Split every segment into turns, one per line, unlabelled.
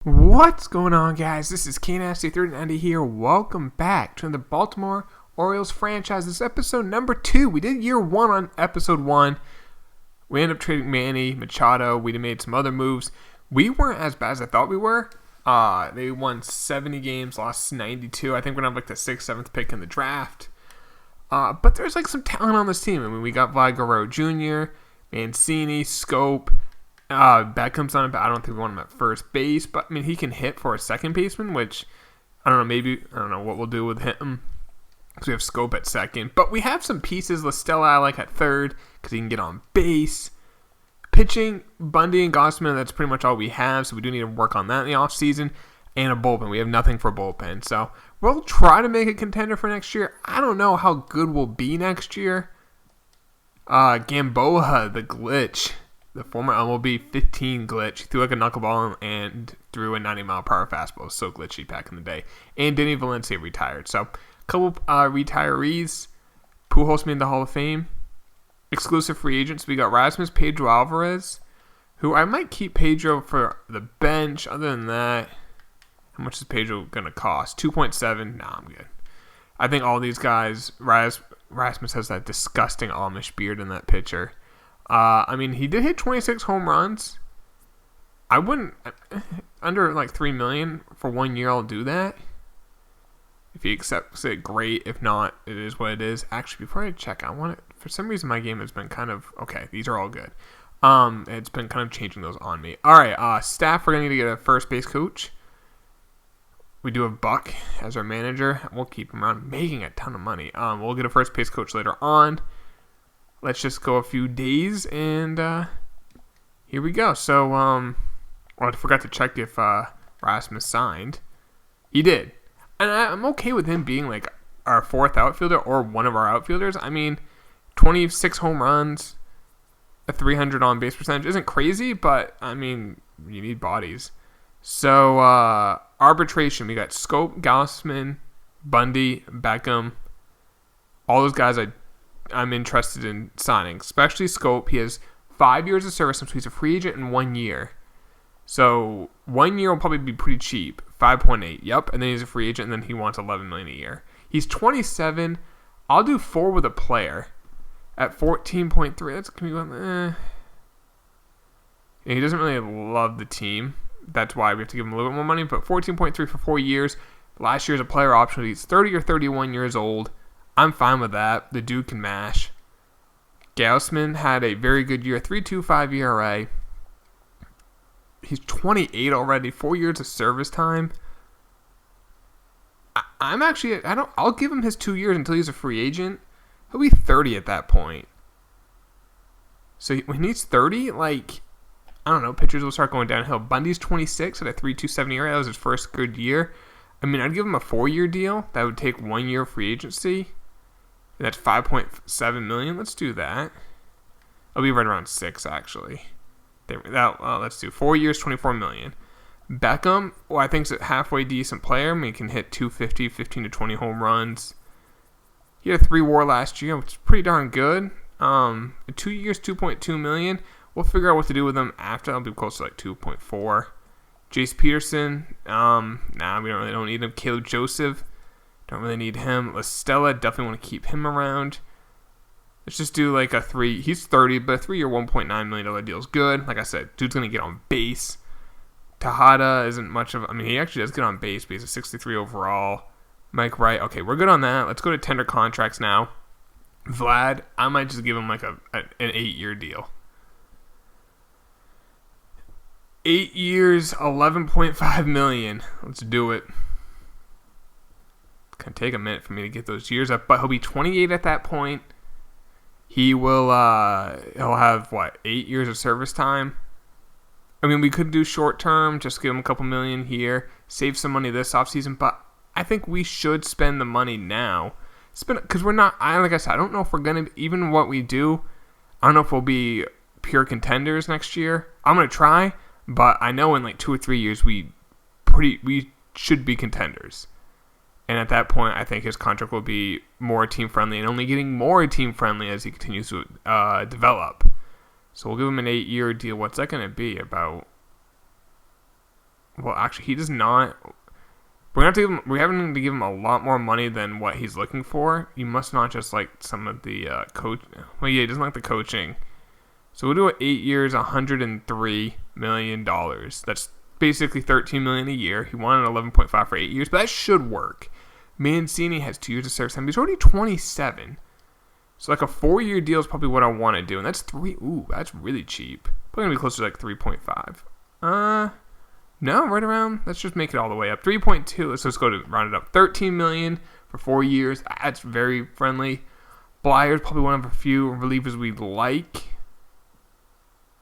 What's going on, guys? This is KNasty390 here. Welcome back to the Baltimore Orioles franchise. This is episode number 2. We did year 1 on episode 1. We ended up trading Manny, Machado. We made some other moves. We weren't as bad as I thought we were. They won 70 games, lost 92. I think we're going to have like the 6th, 7th pick in the draft. But there's like some talent on this team. I mean, we got Vlad Guerrero Jr., Mancini, Scope. Beckham's on it, but I don't think we want him at first base. But I mean, he can hit for a second baseman, which I don't know what we'll do with him because we have Scope at second. But we have some pieces. Listella I like at third because he can get on base. Pitching, Bundy and Gossman, that's pretty much all we have. So we do need to work on that in the offseason. And a bullpen. We have nothing for bullpen. So we'll try to make a contender for next year. I don't know how good we'll be next year. Gamboa, the glitch. The former MLB 15 glitch. He threw like a knuckleball and threw a 90-mile-per-hour fastball. It was so glitchy back in the day. And Denny Valencia retired. So, a couple retirees. Pujols made the Hall of Fame. Exclusive free agents. We got Rasmus Pedro Alvarez, who I might keep Pedro for the bench. Other than that, how much is Pedro going to cost? 2.7? Nah, I'm good. I think all these guys, Rasmus has that disgusting Amish beard in that picture. I mean, he did hit 26 home runs. I wouldn't, under like $3 million for 1 year, I'll do that. If he accepts it, great. If not, it is what it is. Actually, before I check, for some reason, my game has been kind of, okay, these are all good. It's been kind of changing those on me. All right, staff, we're going to need to get a first base coach. We do have Buck as our manager. We'll keep him around, making a ton of money. We'll get a first base coach later on. Let's just go a few days, and here we go. So, I forgot to check if Rasmus signed. He did. And I'm okay with him being like our 4th outfielder or one of our outfielders. I mean, 26 home runs, a 300 on-base percentage isn't crazy, but, I mean, you need bodies. So, arbitration. We got Scope, Gausman, Bundy, Beckham. All those guys I'm interested in signing, especially Scope. He has 5 years of service, so he's a free agent in 1 year. So 1 year will probably be pretty cheap, 5.8. Yep, and then he's a free agent, and then he wants $11 million a year. He's 27. I'll do 4 with a player at 14.3. That's gonna be he doesn't really love the team. That's why we have to give him a little bit more money. But 14.3 for 4 years. Last year's a player option. He's 30 or 31 years old. I'm fine with that. The dude can mash. Gausman had a very good year, 3.25 ERA. He's 28 already, 4 years of service time. I'll give him his 2 years until he's a free agent. He'll be 30 at that point. So when he's 30, like, I don't know, pitchers will start going downhill. Bundy's 26 at a 3.27 ERA. That was his first good year. I mean, I'd give him a 4-year deal. That would take 1 year free agency. And that's $5.7 million. Let's do that. I'll be right around 6, actually. Let's do 4 years, $24 million. Beckham, I think is a halfway decent player. I mean, he can hit 250, 15 to 20 home runs. He had a 3 WAR last year, which is pretty darn good. 2 years, $2.2 million. We'll figure out what to do with him after. I'll be close to like 2.4. Jace Peterson, we don't need him. Caleb Joseph, don't really need him. Listella, definitely want to keep him around. Let's just do like a 3. He's 30, but a 3-year, $1.9 million deal is good. Like I said, dude's going to get on base. Tejada isn't much of... I mean, he actually does get on base, but he's a 63 overall. Mike Wright, okay, we're good on that. Let's go to tender contracts now. Vlad, I might just give him like an 8-year deal. 8 years, $11.5 million. Let's do it. It's going to take a minute for me to get those years up, but he'll be 28 at that point. He will, he'll have, 8 years of service time? I mean, we could do short term, just give him a couple million here, save some money this offseason, but I think we should spend the money now. Because we're not, like I said, I don't know if we're going to, even what we do, I don't know if we'll be pure contenders next year. I'm going to try. But I know in like 2 or 3 years we should be contenders. And at that point, I think his contract will be more team-friendly and only getting more team-friendly as he continues to develop. So we'll give him an 8-year deal. What's that going to be? About Well, actually, he does not. We're having to give him a lot more money than what he's looking for. You must not just like some of the coach. Well, yeah, he doesn't like the coaching. So we'll do it 8 years, $103 million. That's basically $13 million a year. He wanted 11.5 for 8 years, but that should work. Mancini has 2 years of service time. He's already 27. So like a 4-year deal is probably what I want to do, and that's 3. Ooh, that's really cheap. Probably gonna be closer to like 3.5. No, right around. Let's just make it all the way up. 3.2. Let's just go to round it up. 13 million for 4 years. That's very friendly. Blyer's probably one of a few relievers we like.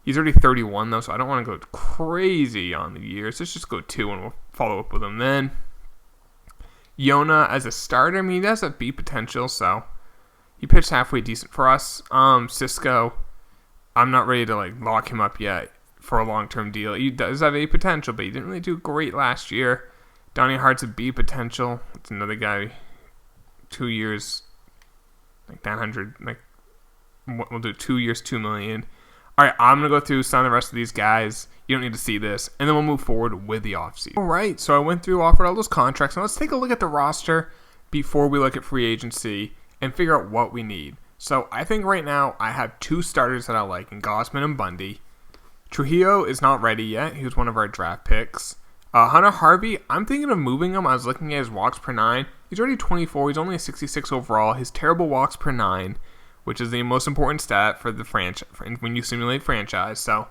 He's already 31 though, so I don't want to go crazy on the years. Let's just go 2 and we'll follow up with him then. Yona as a starter, I mean, he does have B potential, so he pitched halfway decent for us. Cisco, I'm not ready to like lock him up yet for a long-term deal. He does have A potential, but he didn't really do great last year. Donnie Hart's a B potential. It's another guy, 2 years, like 900. Like we'll do 2 years, $2 million. All right, I'm going to go through some of the rest of these guys. You don't need to see this. And then we'll move forward with the offseason. All right, so I went through, offered all those contracts. Now let's take a look at the roster before we look at free agency and figure out what we need. So I think right now I have 2 starters that I like in Gausman and Bundy. Trujillo is not ready yet. He was one of our draft picks. Hunter Harvey, I'm thinking of moving him. I was looking at his walks per 9. He's already 24. He's only a 66 overall. His terrible walks per 9, which is the most important stat for the franchise when you simulate franchise. So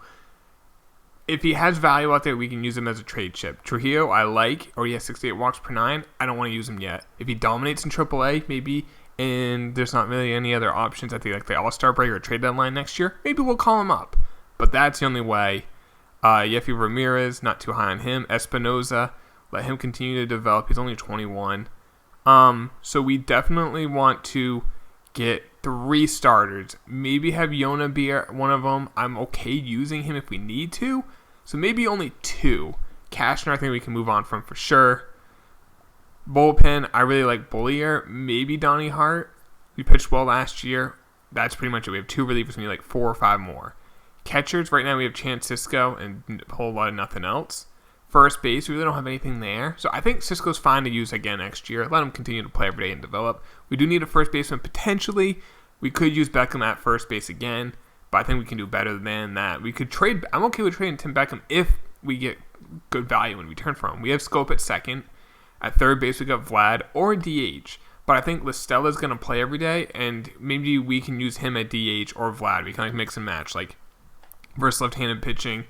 if he has value out there, we can use him as a trade chip. Trujillo, I like, or he has 68 walks per 9. I don't want to use him yet. If he dominates in AAA, maybe, and there's not really any other options at the like the All-Star break or trade deadline next year, maybe we'll call him up. But that's the only way. Yefy Ramirez, not too high on him. Espinoza, let him continue to develop. He's only 21. So we definitely want to get 3 starters. Maybe have Yona be one of them. I'm okay using him if we need to. So maybe only 2. Cashner, I think we can move on from for sure. Bullpen, I really like Bullier. Maybe Donnie Hart. We pitched well last year. That's pretty much it. We have 2 relievers. We need like 4 or 5 more. Catchers, right now we have Chance Cisco and a whole lot of nothing else. First base, we really don't have anything there. So I think Cisco's fine to use again next year. Let him continue to play every day and develop. We do need a first baseman potentially. We could use Beckham at first base again, but I think we can do better than that. We could trade. I'm okay with trading Tim Beckham if we get good value in return from him. We have Scope at second. At third base, we got Vlad or DH. But I think Listella's going to play every day, and maybe we can use him at DH or Vlad. We can like mix and match. Like versus left-handed pitching,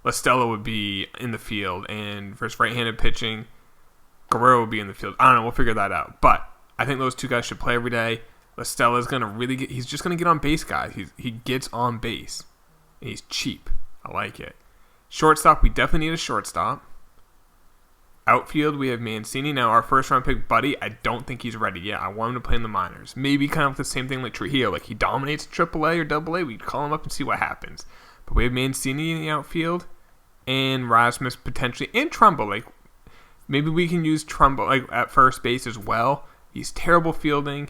Listella would be in the field, and versus right-handed pitching, Guerrero would be in the field. I don't know. We'll figure that out. But I think those 2 guys should play every day. Listella's going to really get... He's just going to get on base, guys. He gets on base. And he's cheap. I like it. Shortstop, we definitely need a shortstop. Outfield, we have Mancini. Now, our first-round pick, Buddy, I don't think he's ready yet. I want him to play in the minors. Maybe kind of the same thing like Trujillo. Like, he dominates AAA or AA. We'd call him up and see what happens. But we have Mancini in the outfield. And Rasmus potentially. And Trumbo. Like, maybe we can use Trumbo like at first base as well. He's terrible fielding.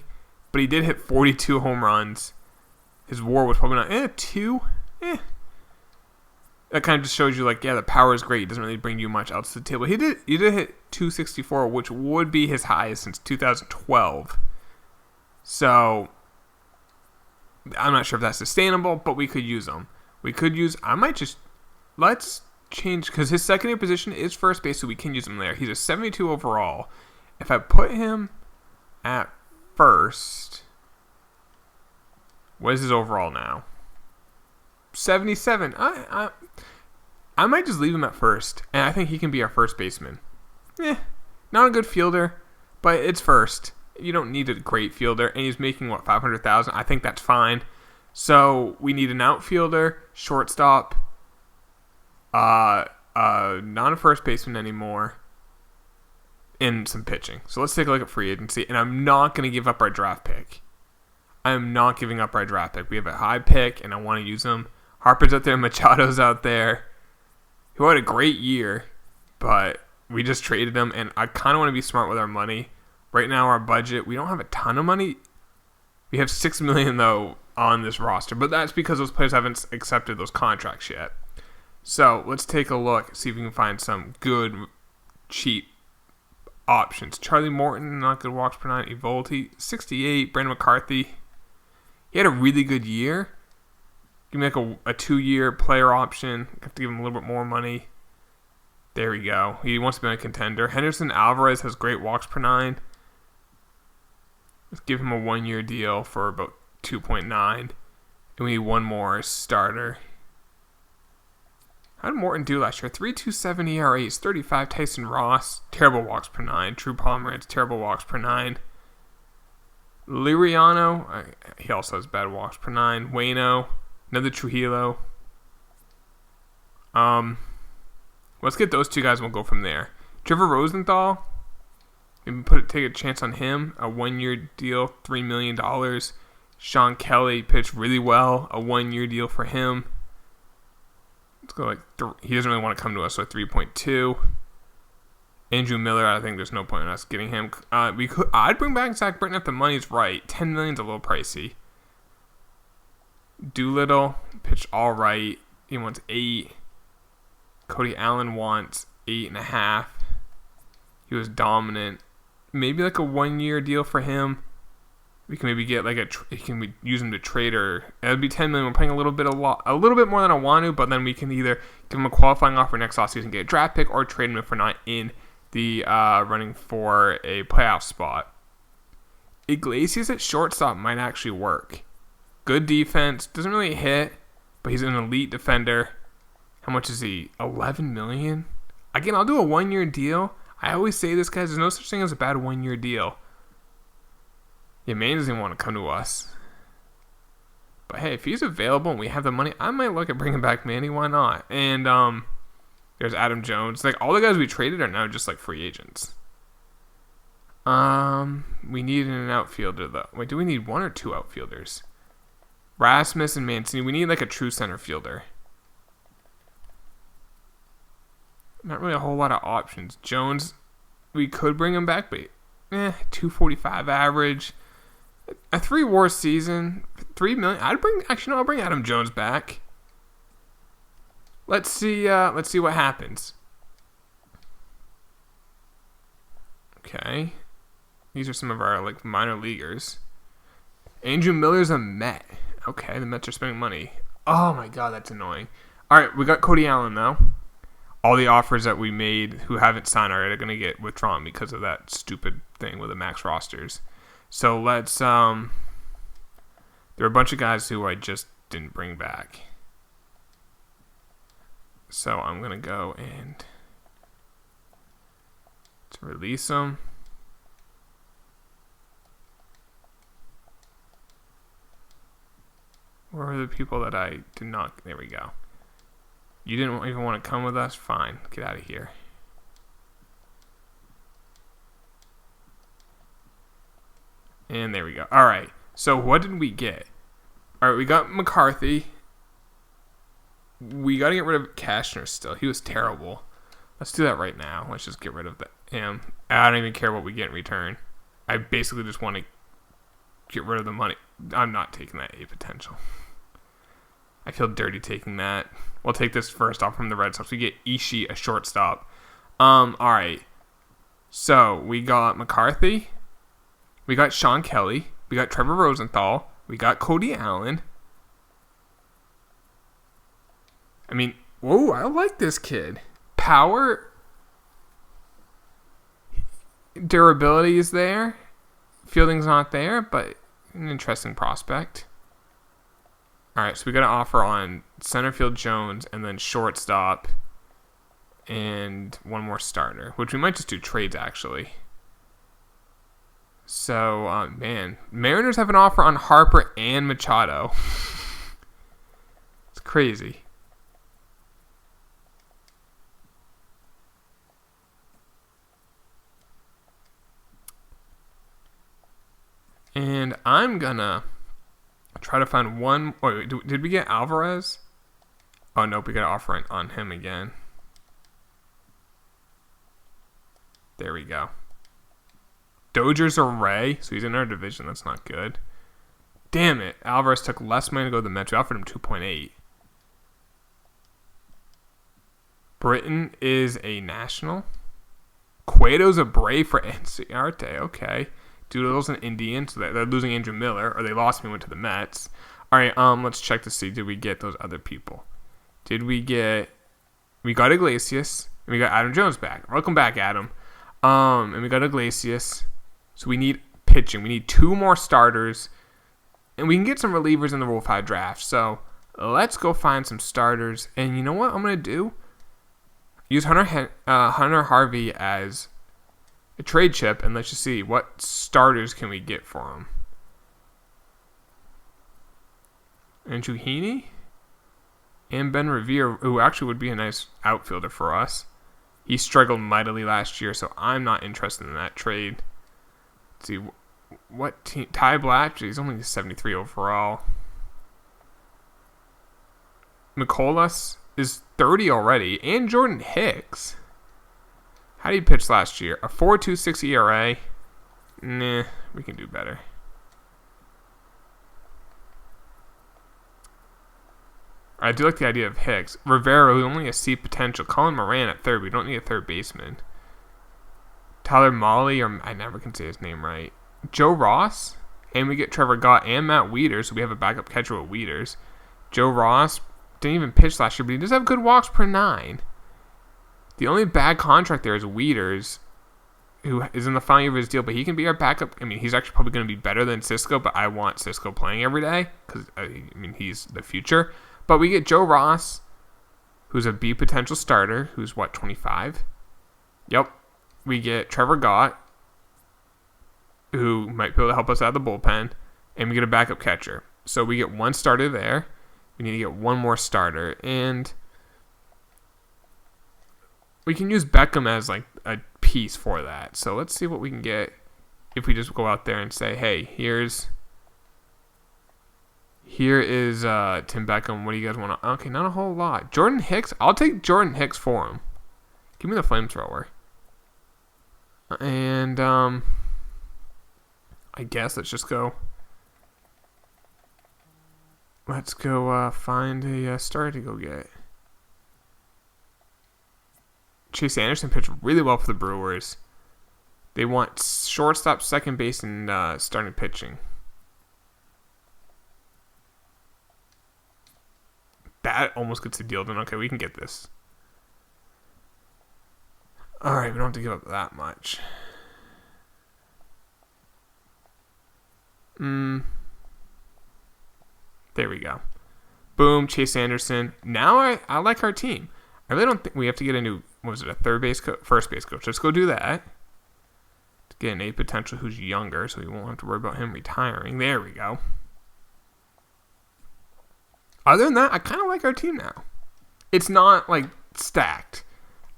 But he did hit 42 home runs. His WAR was probably not 2. That kind of just shows you like, yeah, the power is great. It doesn't really bring you much else to the table. He did hit 264, which would be his highest since 2012. So I'm not sure if that's sustainable, but we could use him. Let's change, because his secondary position is first base, so we can use him there. He's a 72 overall. If I put him at first, what is his overall now? 77. I might just leave him at first, and I think he can be our first baseman. Not a good fielder, but it's first. You don't need a great fielder, and he's making, what, $500,000? I think that's fine. So we need an outfielder, shortstop, not a first baseman anymore, and some pitching. So let's take a look at free agency, and I'm not going to give up our draft pick. I am not giving up our draft pick. We have a high pick, and I want to use them. Harper's out there, Machado's out there, who had a great year, but we just traded him, and I kind of want to be smart with our money. Right now, our budget, we don't have a ton of money. We have $6 million, though, on this roster, but that's because those players haven't accepted those contracts yet. So let's take a look, see if we can find some good, cheap options. Charlie Morton, not good walks per nine. Evolti, 68. Brandon McCarthy, he had a really good year. Give me like a 2-year player option. Have to give him a little bit more money. There we go. He wants to be a contender. Henderson Alvarez has great walks per nine. Let's give him a 1-year deal for about 2.9. And we need one more starter. How did Morton do last year? 3.27 ERA. He's 35. Tyson Ross, terrible walks per nine. Drew Pomeranz, terrible walks per nine. Liriano, he also has bad walks per nine. Waino, another Trujillo. Let's get those two guys and we'll go from there. Trevor Rosenthal, maybe take a chance on him. A 1-year deal, $3 million. Sean Kelly pitched really well. A 1-year deal for him. Let's go he doesn't really want to come to us, so 3.2. Andrew Miller, I think there's no point in us getting him. I'd bring back Zach Britton if the money's right. $10 million's a little pricey. Doolittle pitched all right. He wants 8. Cody Allen wants 8.5. He was dominant. Maybe like a 1-year deal for him. We can maybe get we use him to trade, or it would be $10 million. We're paying a little bit more than I want to, but then we can either give him a qualifying offer next offseason, get a draft pick, or trade him if we're not in the running for a playoff spot. Iglesias at shortstop might actually work. Good defense, doesn't really hit, but he's an elite defender. How much is he? $11 million? Again, I'll do a 1-year deal. I always say this, guys, there's no such thing as a bad 1-year deal. Yeah, Manny doesn't even want to come to us. But hey, if he's available and we have the money, I might look at bringing back Manny. Why not? And there's Adam Jones. Like, all the guys we traded are now just like free agents. We need an outfielder though. Wait, do we need 1 or 2 outfielders? Rasmus and Mancini. We need like a true center fielder. Not really a whole lot of options. Jones, we could bring him back, but 245 average. A 3-WAR season, $3 million. I'll bring Adam Jones back. Let's see what happens. Okay. These are some of our minor leaguers. Andrew Miller's a Met. Okay, the Mets are spending money. Oh my god, that's annoying. Alright, we got Cody Allen though. All the offers that we made who haven't signed already are going to get withdrawn because of that stupid thing with the max rosters. So let's, there are a bunch of guys who I just didn't bring back. So I'm going to go and to release them. Where are the people that I did not? There we go. You didn't even want to come with us? Fine. Get out of here. And there we go. All right. So what did we get? All right, we got McCarthy. We got to get rid of Cashner still. He was terrible. Let's do that right now. Let's just get rid of him. I don't even care what we get in return. I basically just want to get rid of the money. I'm not taking that A potential. I feel dirty taking that. We'll take this first off from the Red Sox. We get Ishii, a shortstop. All right. So we got McCarthy. We got Sean Kelly. We got Trevor Rosenthal. We got Cody Allen. I mean, whoa, I like this kid. Power. Durability is there. Fielding's not there, but an interesting prospect. All right, so we got an offer on center field Jones and then shortstop and one more starter, which we might just do trades actually. So, man, Mariners have an offer on Harper and Machado. It's crazy. And I'm gonna try to find one. Wait, did we get Alvarez? Oh, nope, we got an offer on him again. There we go. Dodgers are Ray, so he's in our division. That's not good. Damn it. Alvarez took less money to go to the Mets. We offered him 2.8. Britain is a national. Cueto's a Brave for Enciarte. Okay. Doolittle's an Indian, so they're losing Andrew Miller, or they lost me, went to the Mets. All right, let's check to see, did we get those other people? We got Iglesias, and we got Adam Jones back. Welcome back, Adam. And we got Iglesias. So we need pitching. We need 2 more starters, and we can get some relievers in the Rule 5 draft. So let's go find some starters. And you know what I'm going to do? Use Hunter Harvey as a trade chip, and let's just see what starters can we get for him. Andrew Heaney and Ben Revere, who actually would be a nice outfielder for us. He struggled mightily last year, so I'm not interested in that trade. Let's see what team. Ty Blatch, he's only 73 overall. McCollus is 30 already, and Jordan Hicks. How did he pitch last year? A 4.26 ERA. Nah, we can do better. I do like the idea of Hicks. Rivera, who only has C potential. Colin Moran at third. We don't need a third baseman. Tyler Molly, or I never can say his name right. Joe Ross, and we get Trevor Gott and Matt Wieters, so we have a backup catcher with Wieters. Joe Ross didn't even pitch last year, but he does have good walks per 9. The only bad contract there is Wieters, who is in the final year of his deal, but he can be our backup. I mean, he's actually probably going to be better than Cisco, but I want Cisco playing every day because, he's the future. But we get Joe Ross, who's a B potential starter, who's 25? Yep. We get Trevor Gott, who might be able to help us out of the bullpen, and we get a backup catcher. So we get 1 starter there. We need to get 1 more starter, and we can use Beckham as like a piece for that. So let's see what we can get if we just go out there and say, hey, here is Tim Beckham. What do you guys want to... Okay, not a whole lot. Jordan Hicks. I'll take Jordan Hicks for him. Give me the flamethrower. And I guess let's just go... Let's go find a starter to go get. Chase Anderson pitched really well for the Brewers. They want shortstop, second base, and starting pitching. That almost gets the deal done. Okay, we can get this. Alright, we don't have to give up that much. There we go. Boom, Chase Anderson. Now I like our team. I really don't think we have to get a new, first base coach. Let's go do that. To get an A potential who's younger, so we won't have to worry about him retiring. There we go. Other than that, I kind of like our team now. It's not, like, stacked.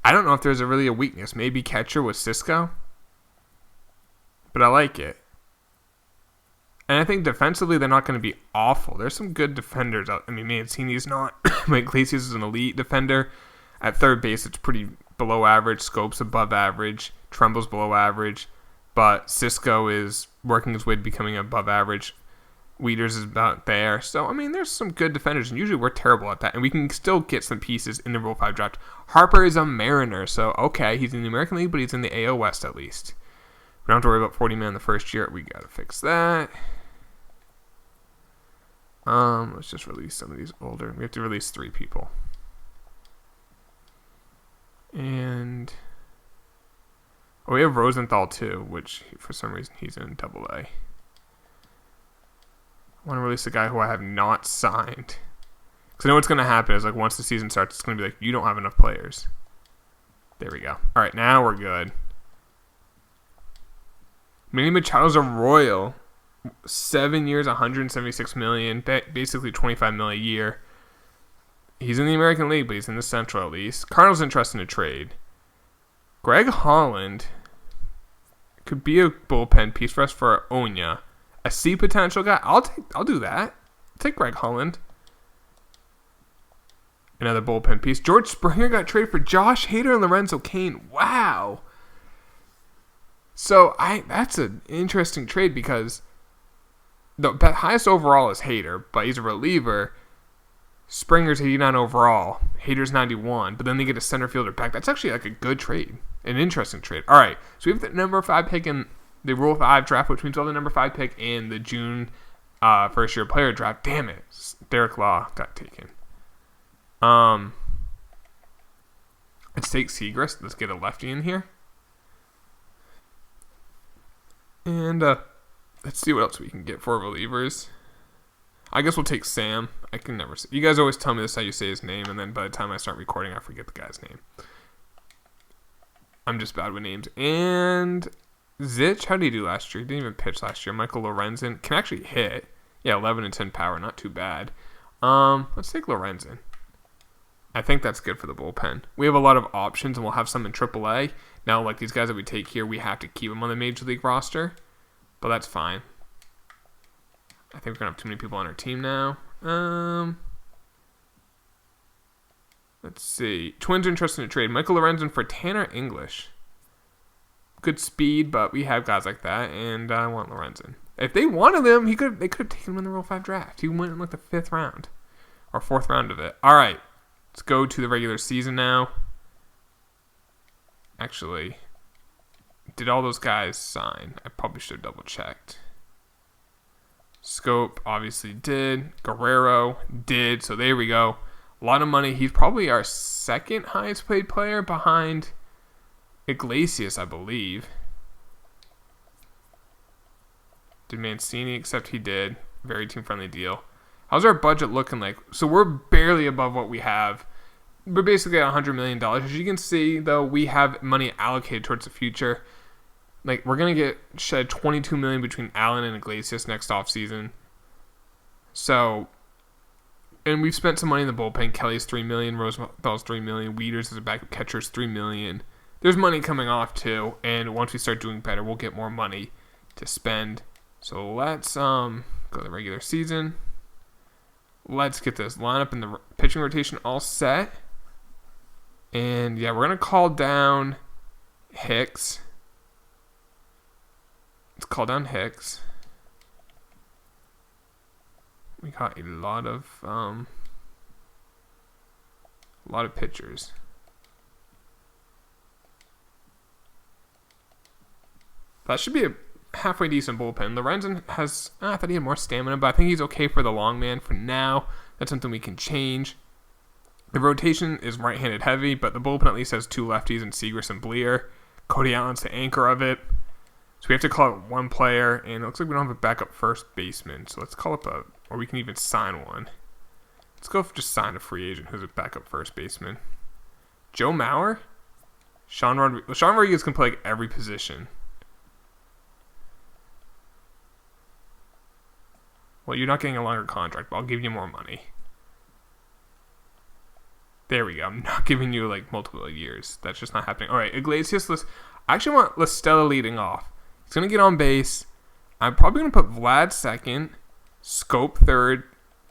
I don't know if there's really a weakness. Maybe catcher with Cisco. But I like it. And I think defensively, they're not going to be awful. There's some good defenders out. I mean, Mancini's not. Iglesias is an elite defender. At third base, it's pretty below average. Scope's above average. Tremble's below average. But Cisco is working his way to becoming above average. Wieters is about there. So, I mean, there's some good defenders, and usually we're terrible at that. And we can still get some pieces in the Rule 5 draft. Harper is a Mariner, so, okay, he's in the American League, but he's in the AL West at least. We don't have to worry about 40 men the first year. We got to fix that. Let's just release some of these older. We have to release 3 people. And we have Rosenthal too, which for some reason he's in AA. I want to release a guy who I have not signed. Because I know what's going to happen is, like, once the season starts, it's going to be like, you don't have enough players. There we go. All right, now we're good. Manny Machado's a Royal. 7 years, $176 million, basically $25 million a year. He's in the American League, but he's in the Central at least. Cardinals interested in a trade. Greg Holland could be a bullpen piece for us for Onya. A C potential guy. I'll do that. I'll take Greg Holland. Another bullpen piece. George Springer got traded for Josh Hader and Lorenzo Cain. Wow. So that's an interesting trade because the highest overall is Hader, but he's a reliever. Springer's 89 overall. Hader's 91. But then they get a center fielder back. That's actually like a good trade. An interesting trade. All right. So we have the number 5 pick in the Rule 5 draft, which means we'll have the number 5 pick in the June first-year player draft. Damn it. Derek Law got taken. Let's take Segrist. Let's get a lefty in here. And let's see what else we can get for relievers. I guess we'll take Sam. I can never say. You guys always tell me this is how you say his name, and then by the time I start recording, I forget the guy's name. I'm just bad with names. And Zitch, how did he do last year? He didn't even pitch last year. Michael Lorenzen can actually hit. Yeah, 11 and 10 power, not too bad. Let's take Lorenzen. I think that's good for the bullpen. We have a lot of options, and we'll have some in AAA. Now, like these guys that we take here, we have to keep them on the Major League roster, but that's fine. I think we're going to have too many people on our team now. Let's see. Twins are interested in a trade. Michael Lorenzen for Tanner English. Good speed, but we have guys like that, and I want Lorenzen. If they wanted him, they could have taken him in the Rule 5 draft. He went in like the 5th round or 4th round of it. All right. Let's go to the regular season now. Actually, did all those guys sign? I probably should have double checked. Scope obviously did. Guerrero did. So there we go. A lot of money. He's probably our 2nd highest paid player behind Iglesias, I believe. Did Mancini accept? He did. Very team-friendly deal. How's our budget looking like? So we're barely above what we have. We're basically at $100 million. As you can see, though, we have money allocated towards the future. Like, we're going to get shed $22 million between Allen and Iglesias next offseason. So, and we've spent some money in the bullpen. Kelly's $3 million. Rosenthal's $3 million. Weeders as a backup catcher is $3 million. There's money coming off, too. And once we start doing better, we'll get more money to spend. So, let's go to the regular season. Let's get this lineup and the pitching rotation all set. And, yeah, we're going to call down Hicks. Let's call down Hicks. We got a lot of pitchers. That should be a halfway decent bullpen. Lorenzen has, I thought he had more stamina, but I think he's okay for the long man for now. That's something we can change. The rotation is right-handed heavy, but the bullpen at least has 2 lefties in Segrist and Bleer. Cody Allen's the anchor of it. So we have to call up one player, and it looks like we don't have a backup first baseman. So let's call up or we can even sign one. Let's go just sign a free agent who's a backup first baseman. Joe Mauer? Sean Rodriguez can play like every position. Well, you're not getting a longer contract, but I'll give you more money. There we go. I'm not giving you like multiple years. That's just not happening. All right, Iglesias. I actually want Listella leading off. He's going to get on base. I'm probably going to put Vlad second, Scope third,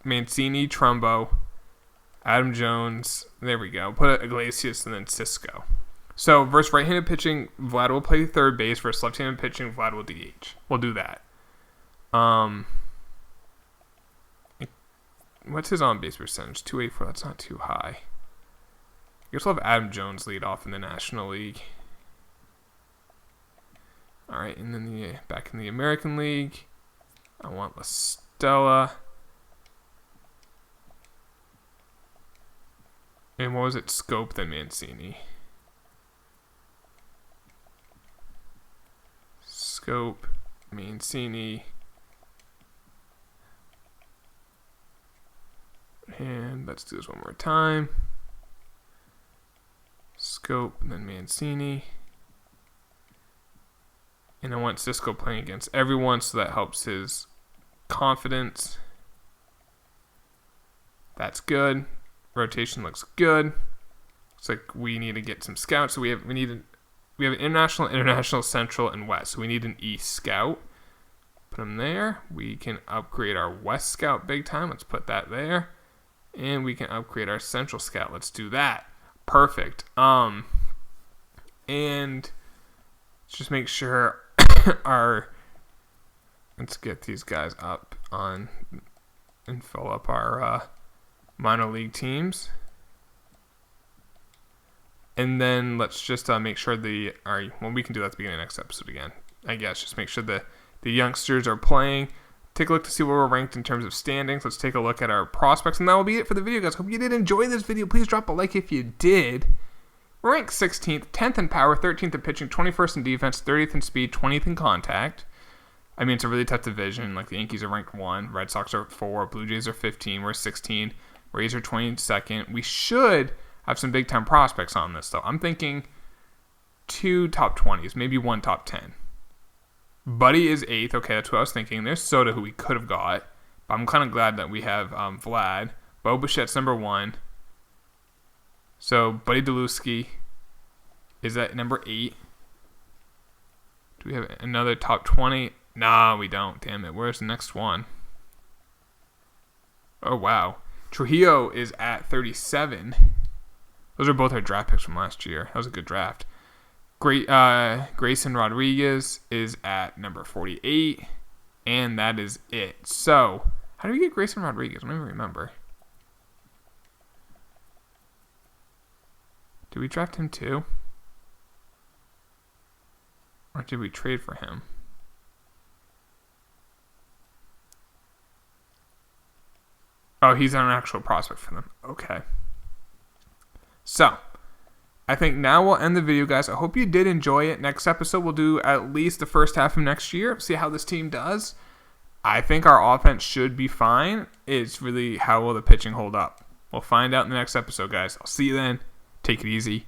Mancini, Trumbo, Adam Jones. There we go. Put Iglesias and then Cisco. So versus right-handed pitching, Vlad will play third base. Versus left-handed pitching, Vlad will DH. We'll do that. What's his on-base percentage? 284. That's not too high. I guess we'll have Adam Jones lead off in the National League. All right, and then back in the American League, I want Listella. And what was it? Scope, then Mancini. Scope, Mancini. And let's do this one more time. Scope, and then Mancini. And I want Cisco playing against everyone, so that helps his confidence. That's good. Rotation looks good. Looks like we need to get some scouts. So we have an international, central, and west. So we need an east scout. Put them there. We can upgrade our west scout big time. Let's put that there. And we can upgrade our central scout. Let's do that. Perfect. And let's just make sure let's get these guys up on and fill up our minor league teams. And then let's just make sure we can do that at the beginning of the next episode again. I guess just make sure the youngsters are playing. Take a look to see where we're ranked in terms of standings. Let's take a look at our prospects. And that will be it for the video, guys. Hope you did enjoy this video. Please drop a like if you did. We're ranked 16th, 10th in power, 13th in pitching, 21st in defense, 30th in speed, 20th in contact. I mean, it's a really tough division. Like, the Yankees are ranked 1, Red Sox are 4, Blue Jays are 15, we're 16, Rays are 22nd. We should have some big-time prospects on this, though. I'm thinking 2 top 20s, maybe 1 top 10. Buddy is 8th. Okay, that's what I was thinking. There's Soto, who we could have got. But I'm kind of glad that we have Vlad. Bo Bichette's number 1. So, Buddy Deluski is at number 8. Do we have another top 20? Nah, we don't. Damn it. Where's the next one? Oh, wow. Trujillo is at 37. Those are both our draft picks from last year. That was a good draft. Grayson Rodriguez is at number 48. And that is it. So, how do we get Grayson Rodriguez? I don't even remember. Did we draft him too? Or did we trade for him? Oh, he's an actual prospect for them. Okay. So, I think now we'll end the video, guys. I hope you did enjoy it. Next episode, we'll do at least the first half of next year. See how this team does. I think our offense should be fine. It's really how will the pitching hold up. We'll find out in the next episode, guys. I'll see you then. Take it easy.